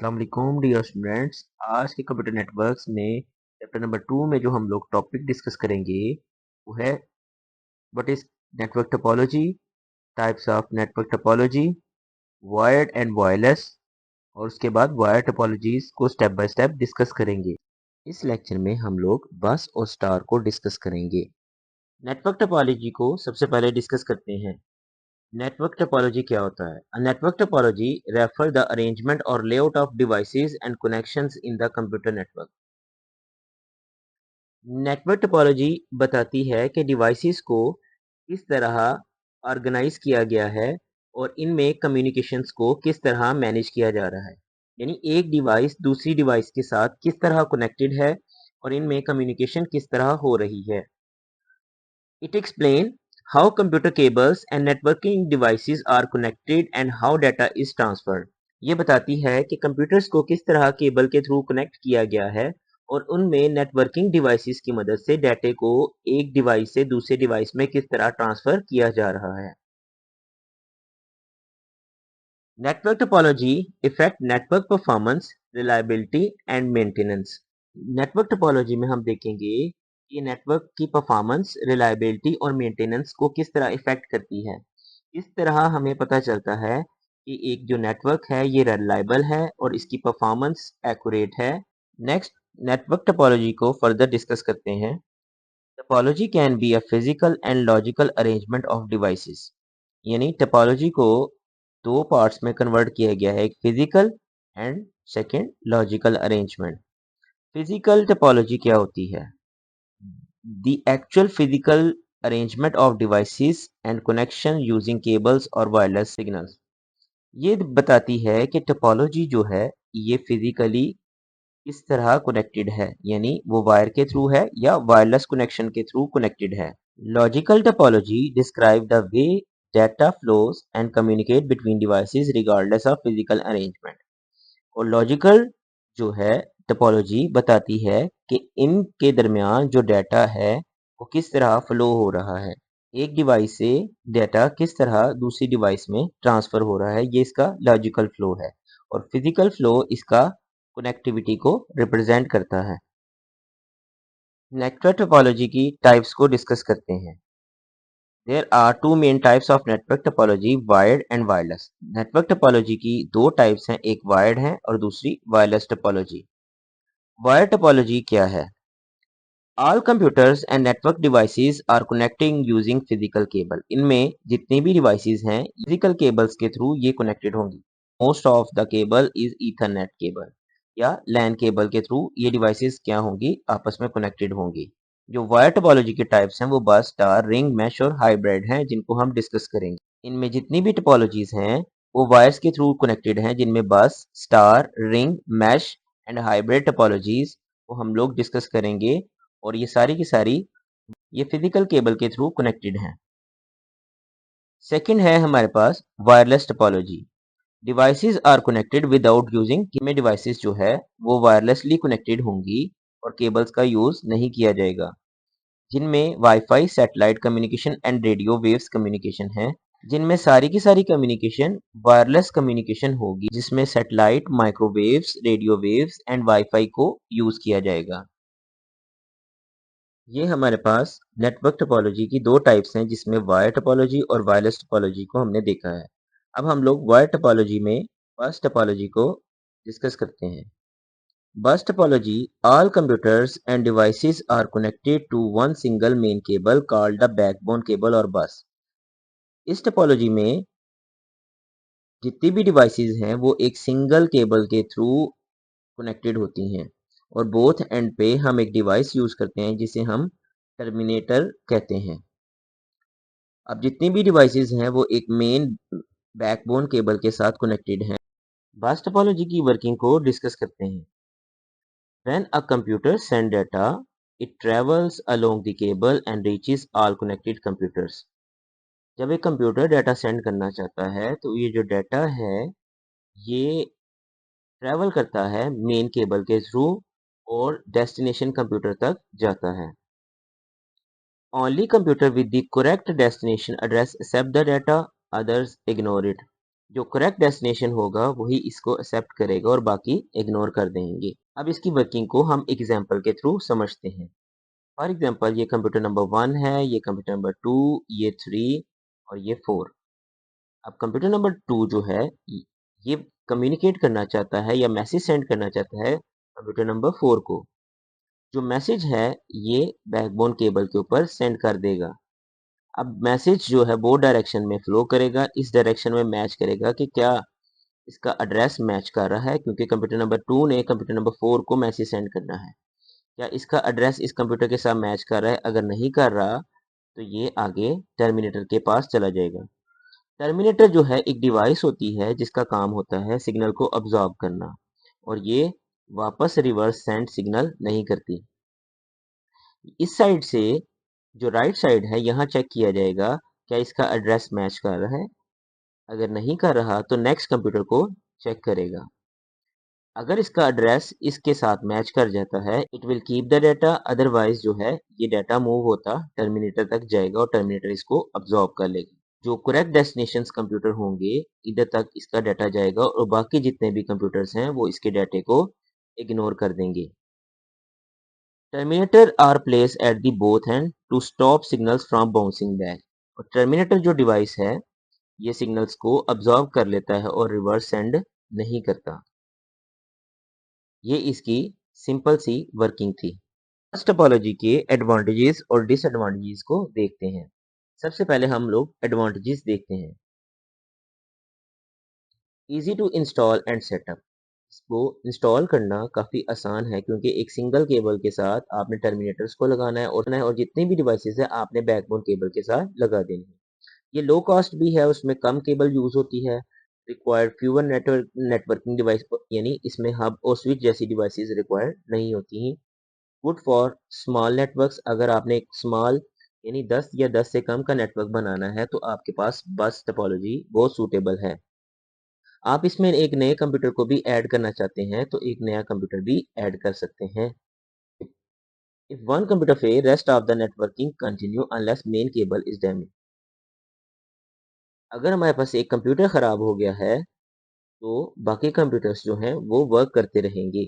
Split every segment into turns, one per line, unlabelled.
अस्सलाम वालेकुम dear students. आज के कंप्यूटर नेटवर्क्स में चैप्टर नंबर 2 में जो हम लोग टॉपिक डिस्कस करेंगे वो है what is network topology, types of network topology, wired and wireless, और उसके बाद वायर टोपोलॉजीज को स्टेप बाय स्टेप डिस्कस करेंगे। इस लेक्चर में हम लोग बस और स्टार को डिस्कस करेंगे। नेटवर्क टोपोलॉजी को सबसे पहले डिस्कस करते हैं। नेटवर्क टोपोलॉजी क्या होता है? A network topology refer the arrangement or layout of devices and connections in the computer network. Network topology बताती है कि डिवाइसेस को किस तरह ऑर्गेनाइज किया गया है और इनमें कम्युनिकेशंस को किस तरह मैनेज किया जा रहा है। यानी एक डिवाइस दूसरी डिवाइस के साथ किस तरह कनेक्टेड है और इनमें कम्युनिकेशन किस तरह हो रही है। It explains how computer cables and networking devices are connected and how data is transferred. ये बताती है कि कंप्यूटर्स को किस तरह केबल के थ्रू कनेक्ट किया गया है और उनमें नेटवर्किंग डिवाइसेस की मदद से डाटे को एक डिवाइस से दूसरे डिवाइस में किस तरह ट्रांसफर किया जा रहा है। Network topology effect network performance, reliability and maintenance. Network topology में हम देखेंगे कि नेटवर्क की परफॉर्मेंस, रिलायबिलिटी और मेंटेनेंस को किस तरह इफेक्ट करती है। इस तरह हमें पता चलता है कि एक जो नेटवर्क है ये रिलायबल है और इसकी परफॉर्मेंस एक्यूरेट है। नेक्स्ट, नेटवर्क टोपोलॉजी को फर्दर डिस्कस करते हैं। Topology can be a physical and logical arrangement of devices. यानी टोपोलॉजी को दो पार्ट्स में कन्वर्ट किया गया है, एक physical and second logical arrangement. Physical topology क्या होती है? The actual physical arrangement of devices and connection using cables or wireless signals. ये बताती है कि टोपोलॉजी जो है ये फिजिकली किस तरह कनेक्टेड है, यानी वो वायर के थ्रू है या वायरलेस कनेक्शन के थ्रू कनेक्टेड है। Logical topology describe the way data flows and communicate between devices regardless of physical arrangement. और लॉजिकल जो है टोपोलॉजी बताती है कि इनके दरमियान जो डाटा है वो किस तरह फ्लो हो रहा है, एक डिवाइस से डाटा किस तरह दूसरी डिवाइस में ट्रांसफर हो रहा है, ये इसका लॉजिकल फ्लो है। और फिजिकल फ्लो इसका कनेक्टिविटी को रिप्रेजेंट करता है। नेटवर्क टोपोलॉजी की टाइप्स को डिस्कस करते हैं। There are two main types of network topology, wired and wireless. Network topology की दो टाइप्स हैं, एक वायर्ड है और दूसरी वायरलेस टोपोलॉजी। वायर्ड टोपोलॉजी क्या है? All computers and network devices are connecting using physical cable. इनमें जितनी भी डिवाइसेस हैं फिजिकल केबल्स के थ्रू ये कनेक्टेड होंगी। Most of the cable is Ethernet cable या लैन केबल के थ्रू ये डिवाइसेस क्या होंगी, आपस में कनेक्टेड होंगी। जो वायर टोपोलॉजी के टाइप्स हैं वो बस, स्टार, रिंग, मैश और हाइब्रिड हैं, जिनको हम डिस्कस करेंगे। इनमें जितनी भी टोपोलॉजीज हैं वो वायर्स के थ्रू कनेक्टेड हैं, जिनमें bus, star, ring, mesh and hybrid topologies को हम लोग डिस्कस करेंगे। और ये सारी की सारी ये फिजिकल केबल के थ्रू कनेक्टेड हैं। सेकंड है हमारे पास wireless topology. Devices are connected without using, में डिवाइसेस जो है वो वायरलेसली कनेक्टेड होंगी और केबल्स का यूज नहीं किया जाएगा, जिनमें wifi, satellite communication and radio waves communication है। जिनमें सारी की सारी कम्युनिकेशन वायरलेस कम्युनिकेशन होगी, जिसमें satellite, microwaves, radio waves and wifi को यूज किया जाएगा। ये हमारे पास नेटवर्क टोपोलॉजी की दो टाइप्स हैं, जिसमें वायर टोपोलॉजी और वायरलेस टोपोलॉजी को हमने देखा है। अब हम लोग वायर टोपोलॉजी में बस टोपोलॉजी को डिस्कस करते हैं। Bus topology, all computers and devices are connected to one single main cable called the backbone cable or bus. इस टोपोलॉजी में जितनी भी डिवाइसेस हैं वो एक सिंगल केबल के थ्रू कनेक्टेड होती हैं और बोथ एंड पे हम एक डिवाइस यूज करते हैं जिसे हम टर्मिनेटर कहते हैं। अब जितनी भी डिवाइसेस हैं वो एक मेन बैकबोन केबल के साथ कनेक्टेड हैं। बस टोपोलॉजी की वर्किंग को डिस्कस करते हैं। When a computer send data, it travels along the cable and reaches all connected computers. जब एक कंप्यूटर डाटा सेंड करना चाहता है तो ये जो डाटा है ये ट्रैवल करता है मेन केबल के थ्रू और डेस्टिनेशन कंप्यूटर तक जाता है। Only computer with the correct destination address accept the data, others ignore it. जो करेक्ट डेस्टिनेशन होगा वही इसको एक्सेप्ट करेगा और बाकी इग्नोर कर देंगे। अब इसकी वर्किंग को हम एग्जाम्पल के थ्रू समझते हैं। फॉर एग्जाम्पल ये कंप्यूटर नंबर 1 है, ये कंप्यूटर नंबर 2, ये 3 और ये 4। अब कंप्यूटर नंबर 2 जो है ये कम्युनिकेट करना चाहता है या मैसेज सेंड करना चाहता है कंप्यूटर नंबर 4 को। जो मैसेज है ये बैकबोन केबल के ऊपर सेंड कर देगा। अब मैसेज जो है वो डायरेक्शन में फ्लो करेगा, इस डायरेक्शन में मैच करेगा कि क्या इसका एड्रेस मैच कर रहा है, क्योंकि कंप्यूटर नंबर 2 ने कंप्यूटर नंबर 4 को मैसेज सेंड करना है। क्या इसका एड्रेस इस कंप्यूटर के साथ मैच कर रहा है? अगर नहीं कर रहा तो ये आगे टर्मिनेटर के पास चला जाएगा। टर्मिनेटर जो है एक डिवाइस होती है जिसका काम होता है सिग्नल को अब्सॉर्ब करना, और ये वापस रिवर्स सेंड सिग्नल नहीं करती। इस साइड से जो राइट साइड है यहाँ चेक किया जाएगा क्या इसका एड्रेस मैच कर रहा है। अगर नहीं कर रहा तो नेक्स्ट कंप्यूटर को चेक करेगा। अगर इसका एड्रेस इसके साथ मैच कर जाता है it will keep the data, otherwise जो है ये डाटा मूव होता टर्मिनेटर तक जाएगा और टर्मिनेटर इसको अब्सॉर्ब कर लेगा। जो करेक्ट डेस्टिनेशन कंप्यूटर होंगे इधर तक इसका डाटा जाएगा और बाकी जितने भी कंप्यूटर्स हैं वो इसके डाटे को इग्नोर कर देंगे। Terminator are place at the both end to stop signals from bouncing back. और टर्मिनेटर जो डिवाइस है ये सिग्नल्स को अब्सॉर्ब कर लेता है और रिवर्स सेंड नहीं करता। ये इसकी सिंपल सी वर्किंग थी। बस टोपोलॉजी के एडवांटेजेस और डिसएडवांटेजेस को देखते हैं। सबसे पहले हम लोग एडवांटेजेस देखते हैं। Easy to install and setup. इसको इंस्टॉल करना काफ़ी आसान है क्योंकि एक सिंगल केबल के साथ आपने टर्मिनेटर्स को लगाना है और जितनी भी डिवाइसेस है आपने बैकबोन केबल के साथ लगा देनी है। ये लो कॉस्ट भी है, उसमें कम केबल यूज होती है। रिक्वायर्ड फ्यूअर नेटवर्किंग डिवाइस, यानी इसमें हब और स्विच जैसी डिवाइसेस रिक्वायर्ड नहीं होती हैं। Good for small networks. अगर आपने एक स्मॉल यानी 10 या 10 से कम का नेटवर्क बनाना है तो आपके पास बस टोपोलॉजी बहुत सूटेबल है। आप इसमें एक नए कंप्यूटर को भी ऐड करना चाहते हैं तो एक नया कंप्यूटर भी ऐड कर सकते हैं। If one computer fail rest of the networking continue unless main cable is damage. अगर हमारे पास एक कंप्यूटर खराब हो गया है तो बाकी कंप्यूटर्स जो हैं वो वर्क करते रहेंगे।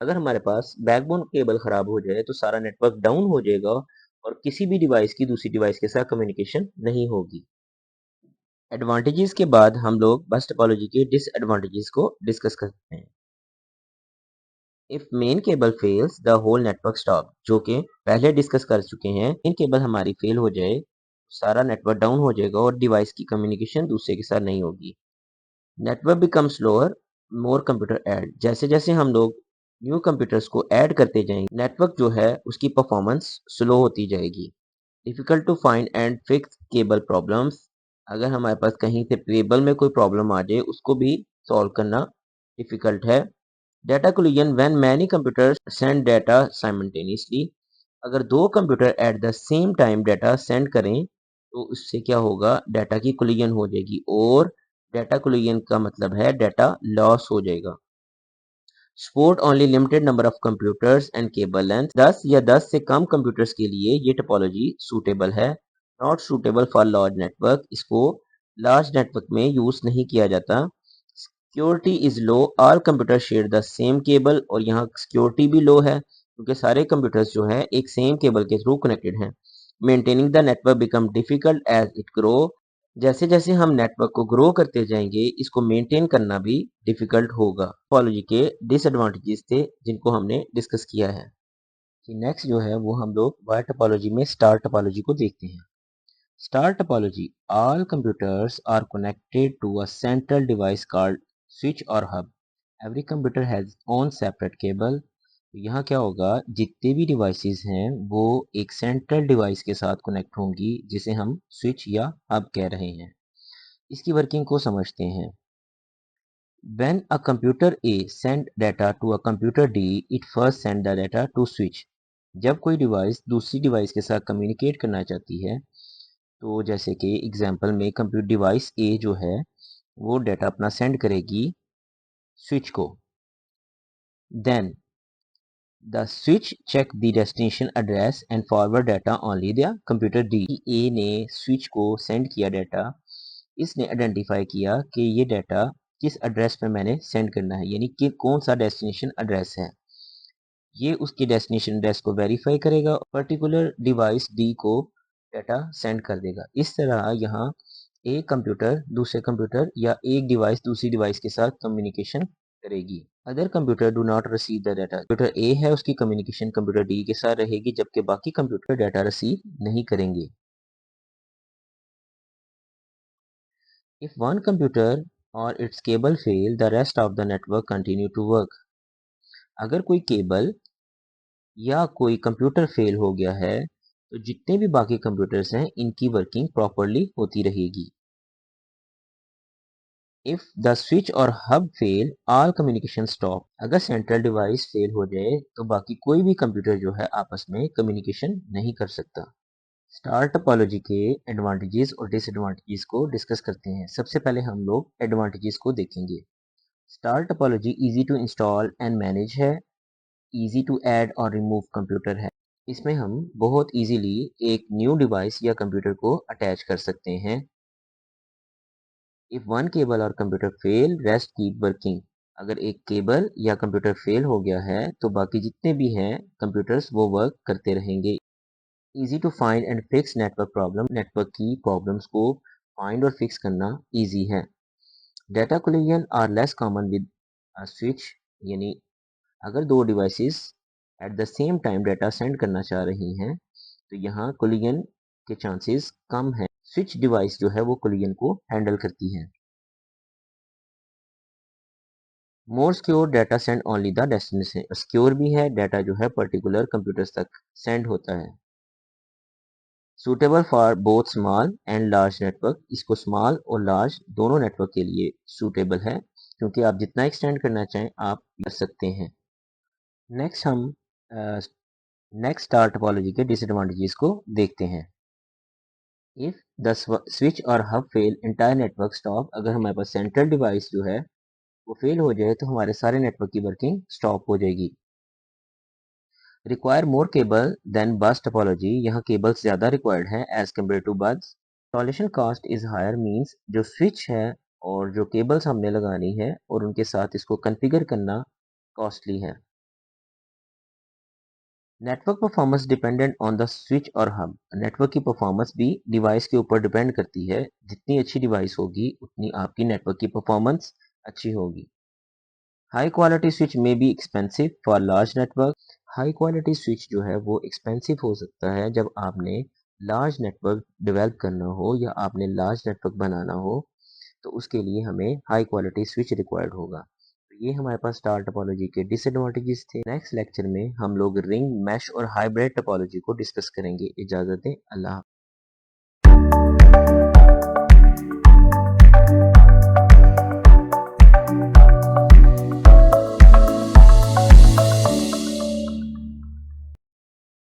अगर हमारे पास बैकबोन केबल खराब हो जाए तो सारा नेटवर्क डाउन हो जाएगा और किसी भी डिवाइस की दूसरी डिवाइस के साथ कम्युनिकेशन नहीं होगी। एडवांटेजेस के बाद हम लोग बस टोपोलॉजी के डिसएडवांटेजेस को डिस्कस करते हैं। If main cable fails the whole network stop, जो कि पहले डिस्कस कर चुके हैं। मेन केबल हमारी फेल हो जाए सारा नेटवर्क डाउन हो जाएगा और डिवाइस की कम्युनिकेशन दूसरे के साथ नहीं होगी। नेटवर्क बिकम स्लोअर, मोर कंप्यूटर ऐड। जैसे जैसे हम लोग न्यू कंप्यूटर्स को ऐड करते जाएंगे नेटवर्क जो है उसकी परफॉर्मेंस स्लो होती जाएगी। Difficult to find and fix cable problems. अगर हमारे पास कहीं से केबल में कोई प्रॉब्लम आ जाए उसको भी सॉल्व करना डिफिकल्ट है। Data collision when many computers send data simultaneously. अगर दो computer eight the same time data send करें तो उससे क्या होगा, डाटा की कोलिजन हो जाएगी और डाटा कोलिजन का मतलब है डाटा लॉस हो जाएगा। Support only limited number of computers and cable length. 10 या 10 से कम कंप्यूटर्स के लिए ये टोपोलॉजी सूटेबल है। Not suitable for large network. इसको लार्ज नेटवर्क में यूज नहीं किया जाता। Security is low, all computer share the same cable. और यहाँ सिक्योरिटी भी लो है क्योंकि सारे कंप्यूटर्स जो है एक सेम केबल के थ्रू कनेक्टेड हैं। Maintaining the network become difficult as it grow. जैसे जैसे हम नेटवर्क को ग्रो करते जाएंगे इसको मेंटेन करना भी डिफिकल्ट होगा। टोपोलॉजी के डिसएडवांटेजेस थे जिनको हमने डिस्कस किया है। नेक्स्ट जो है वो हम लोग वायर टोपोलॉजी में स्टार टोपोलॉजी को देखते हैं। Star topology, all computers are connected to a central device called switch और hub. Every computer has own separate cable. तो यहाँ क्या होगा, जितने भी डिवाइसेस हैं वो एक सेंट्रल डिवाइस के साथ कनेक्ट होंगी जिसे हम स्विच या हब कह रहे हैं। इसकी वर्किंग को समझते हैं। When a computer A send data to a computer D, it first send the data to switch। जब कोई डिवाइस दूसरी डिवाइस के साथ कम्युनिकेट करना चाहती है तो जैसे कि एग्जांपल में कंप्यूटर डिवाइस ए जो है वो डाटा अपना सेंड करेगी स्विच को। Then the switch check the destination address and forward data only the computer D. A ने स्विच को सेंड किया डाटा इसने आइडेंटिफाई किया कि ये डाटा किस एड्रेस पे मैंने सेंड करना है, यानी कि कौन सा डेस्टिनेशन एड्रेस है। ये उसके डेस्टिनेशन एड्रेस को वेरीफाई करेगा और पर्टिकुलर डिवाइस डी को डाटा सेंड कर देगा। इस तरह यहाँ एक कंप्यूटर दूसरे कंप्यूटर या एक डिवाइस दूसरी डिवाइस के साथ कम्युनिकेशन करेगी। Other computer do not receive the data, computer A है उसकी कम्युनिकेशन कंप्यूटर डी के साथ रहेगी, जबकि बाकी कंप्यूटर डाटा रिसीव नहीं करेंगे। If one computer or its cable fail, the rest of the network continue to work. अगर कोई केबल या कोई कंप्यूटर फेल हो गया है तो जितने भी बाकी कंप्यूटर्स हैं इनकी वर्किंग प्रॉपरली होती रहेगी। इफ द स्विच और hub fail all communication stop, अगर सेंट्रल डिवाइस फेल हो जाए तो बाकी कोई भी कंप्यूटर जो है आपस में कम्युनिकेशन नहीं कर सकता। स्टार टोपोलॉजी के एडवांटेजेस और डिसएडवांटेजेस को डिस्कस करते हैं। सबसे पहले हम लोग एडवांटेजेस को देखेंगे। Star topology easy to install and manage है, इजी टू ऐड और रिमूव कंप्यूटर है। इसमें हम बहुत इजीली एक न्यू डिवाइस या कंप्यूटर को अटैच कर सकते हैं। If one cable or computer fail rest keep working, अगर एक केबल या कंप्यूटर फेल हो गया है तो बाकी जितने भी हैं कंप्यूटर्स वो वर्क करते रहेंगे। Easy to find and fix network problem, network की प्रॉब्लम्स को फाइंड और फिक्स करना इजी है। Data collision are less common with switch, यानी अगर दो devices at the same time data send करना चाह रही हैं तो यहाँ कोलिजन के चांसेस कम हैं। स्विच डिवाइस जो है वो कोलिजन को हैंडल करती है। More secure data send only the destination, secure भी है, डाटा जो है पर्टिकुलर कंप्यूटर्स तक सेंड होता है। Suitable for both small and large network, इसको स्मॉल और लार्ज दोनों नेटवर्क के लिए सूटेबल है, क्योंकि आप जितना एक्सटेंड करना चाहें आप कर सकते हैं। नेक्स्ट हम नेक्स्ट स्टार टोपोलॉजी के डिसएडवांटेजेस को देखते हैं। इफ द स्विच और hub fail entire network stop, अगर हमारे पास सेंट्रल डिवाइस जो है वो फेल हो जाए तो हमारे सारे नेटवर्क की वर्किंग स्टॉप हो जाएगी। Require more cable than bus topology, यहाँ केबल्स ज़्यादा रिक्वायर्ड है as compare to bus. Installation cost is higher, means जो स्विच है और जो केबल्स हमने लगानी है और उनके साथ इसको कॉन्फ़िगर करना कॉस्टली है। Network performance dependent on the switch और हब, नेटवर्क की परफॉर्मेंस भी डिवाइस के ऊपर डिपेंड करती है। जितनी अच्छी डिवाइस होगी उतनी आपकी नेटवर्क की परफॉर्मेंस अच्छी होगी। हाई क्वालिटी स्विच में be expensive for large network, high quality switch जो है वो एक्सपेंसिव हो सकता है जब आपने लार्ज नेटवर्क डेवलप करना हो या आपने लार्ज नेटवर्क बनाना हो, तो उसके लिए हमें हाई क्वालिटी स्विच रिक्वायर्ड होगा। तो ये हमारे पास स्टार टोपोलॉजी के डिसएडवांटेजेस थे। नेक्स्ट लेक्चर में हम लोग रिंग, मैश और हाइब्रिड टोपोलॉजी को डिस्कस करेंगे। इजाज़त दें, अल्लाह।